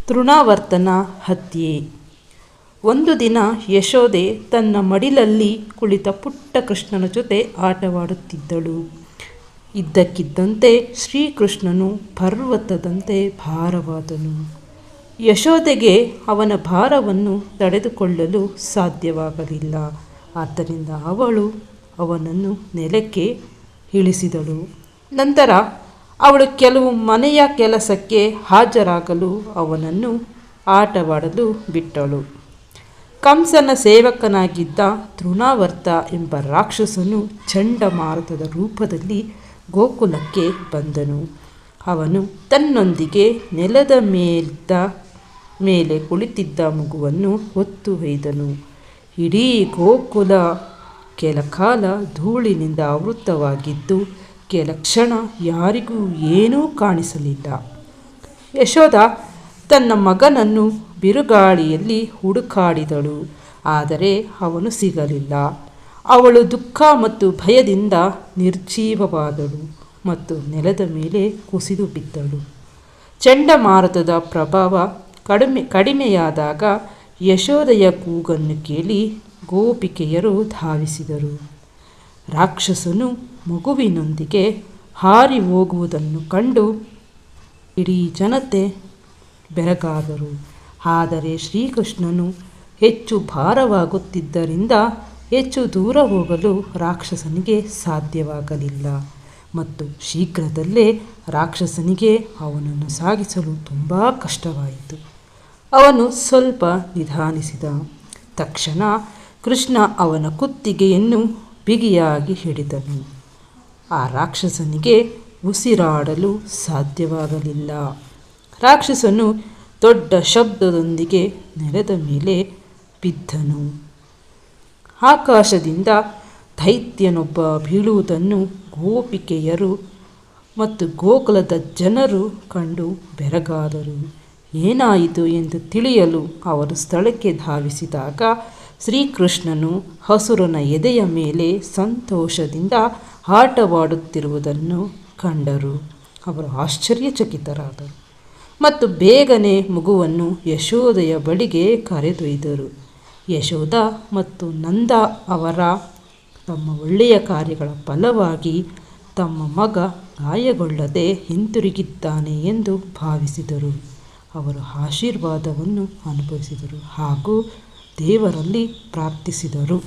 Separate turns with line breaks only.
ತೃಣಾವರ್ತನ ಹತ್ಯೆ. ಒಂದು ದಿನ ಯಶೋದೆ ತನ್ನ ಮಡಿಲಲ್ಲಿ ಕುಳಿತ ಪುಟ್ಟ ಕೃಷ್ಣನ ಜೊತೆ ಆಟವಾಡುತ್ತಿದ್ದಳು. ಇದ್ದಕ್ಕಿದ್ದಂತೆ ಶ್ರೀಕೃಷ್ಣನು ಪರ್ವತದಂತೆ ಭಾರವಾದನು. ಯಶೋದೆಗೆ ಅವನ ಭಾರವನ್ನು ತಡೆದುಕೊಳ್ಳಲು ಸಾಧ್ಯವಾಗಲಿಲ್ಲ. ಆದ್ದರಿಂದ ಅವಳು ಅವನನ್ನು ನೆಲಕ್ಕೆ ಇಳಿಸಿದಳು. ನಂತರ ಅವಳು ಕೆಲವು ಮನೆಯ ಕೆಲಸಕ್ಕೆ ಹಾಜರಾಗಲು ಅವನನ್ನು ಆಟವಾಡಲು ಬಿಟ್ಟಳು. ಕಂಸನ ಸೇವಕನಾಗಿದ್ದ ತೃಣಾವರ್ತ ಎಂಬ ರಾಕ್ಷಸನು ಚಂಡಮಾರುತದ ರೂಪದಲ್ಲಿ ಗೋಕುಲಕ್ಕೆ ಬಂದನು. ಅವನು ತನ್ನೊಂದಿಗೆ ನೆಲದ ಮೇಲೆ ಕುಳಿತಿದ್ದ ಮಗುವನ್ನು ಹೊತ್ತು ಒಯ್ದನು. ಇಡೀ ಗೋಕುಲ ಕೆಲ ಕಾಲ ಧೂಳಿನಿಂದ ಆವೃತವಾಗಿದ್ದು ಕೆಲ ಕ್ಷಣ ಯಾರಿಗೂ ಏನೂ ಕಾಣಿಸಲಿಲ್ಲ. ಯಶೋದ ತನ್ನ ಮಗನನ್ನು ಬಿರುಗಾಳಿಯಲ್ಲಿ ಹುಡುಕಾಡಿದಳು, ಆದರೆ ಅವನು ಸಿಗಲಿಲ್ಲ. ಅವಳು ದುಃಖ ಮತ್ತು ಭಯದಿಂದ ನಿರ್ಜೀವವಾದಳು ಮತ್ತು ನೆಲದ ಮೇಲೆ ಕುಸಿದು ಬಿದ್ದಳು. ಚಂಡಮಾರುತದ ಪ್ರಭಾವ ಕಡಿಮೆಯಾದಾಗ ಯಶೋದೆಯ ಕೂಗನ್ನು ಕೇಳಿ ಗೋಪಿಕೆಯರು ಧಾವಿಸಿದರು. ರಾಕ್ಷಸನು ಮಗುವಿನೊಂದಿಗೆ ಹಾರಿ ಹೋಗುವುದನ್ನು ಕಂಡು ಇಡೀ ಜನತೆ ಬೆರಗಾದರು. ಆದರೆ ಶ್ರೀಕೃಷ್ಣನು ಹೆಚ್ಚು ಭಾರವಾಗುತ್ತಿದ್ದರಿಂದ ಹೆಚ್ಚು ದೂರ ಹೋಗಲು ರಾಕ್ಷಸನಿಗೆ ಸಾಧ್ಯವಾಗಲಿಲ್ಲ ಮತ್ತು ಶೀಘ್ರದಲ್ಲೇ ರಾಕ್ಷಸನಿಗೆ ಅವನನ್ನು ಸಾಗಿಸಲು ತುಂಬ ಕಷ್ಟವಾಯಿತು. ಅವನು ಸ್ವಲ್ಪ ನಿಧಾನಿಸಿದ ತಕ್ಷಣ ಕೃಷ್ಣ ಅವನ ಕುತ್ತಿಗೆಯನ್ನು ಬಿಗಿಯಾಗಿ ಹಿಡಿದನು. ಆ ರಾಕ್ಷಸನಿಗೆ ಉಸಿರಾಡಲು ಸಾಧ್ಯವಾಗಲಿಲ್ಲ. ರಾಕ್ಷಸನು ದೊಡ್ಡ ಶಬ್ದದೊಂದಿಗೆ ನೆಲದ ಮೇಲೆ ಬಿದ್ದನು. ಆಕಾಶದಿಂದ ದೈತ್ಯನೊಬ್ಬ ಬೀಳುವುದನ್ನು ಗೋಪಿಕೆಯರು ಮತ್ತು ಗೋಕುಲದ ಜನರು ಕಂಡು ಬೆರಗಾದರು. ಏನಾಯಿತು ಎಂದು ತಿಳಿಯಲು ಅವರು ಸ್ಥಳಕ್ಕೆ ಧಾವಿಸಿದಾಗ ಶ್ರೀಕೃಷ್ಣನು ಹಸುರನ ಎದೆಯ ಮೇಲೆ ಸಂತೋಷದಿಂದ ಆಟವಾಡುತ್ತಿರುವುದನ್ನು ಕಂಡರು. ಅವರು ಆಶ್ಚರ್ಯಚಕಿತರಾದರು ಮತ್ತು ಬೇಗನೆ ಮಗುವನ್ನು ಯಶೋದೆಯ ಬಳಿಗೆ ಕರೆದೊಯ್ದರು. ಯಶೋದ ಮತ್ತು ನಂದ ಅವರ ತಮ್ಮ ಒಳ್ಳೆಯ ಕಾರ್ಯಗಳ ಫಲವಾಗಿ ತಮ್ಮ ಮಗ ಗಾಯಗೊಳ್ಳದೆ ಹಿಂತಿರುಗಿದ್ದಾನೆ ಎಂದು ಭಾವಿಸಿದರು. ಅವರು ಆಶೀರ್ವಾದವನ್ನು ಅನುಭವಿಸಿದರು ಹಾಗೂ ದೇವರಲ್ಲಿ ಪ್ರಾರ್ಥಿಸಿದರು.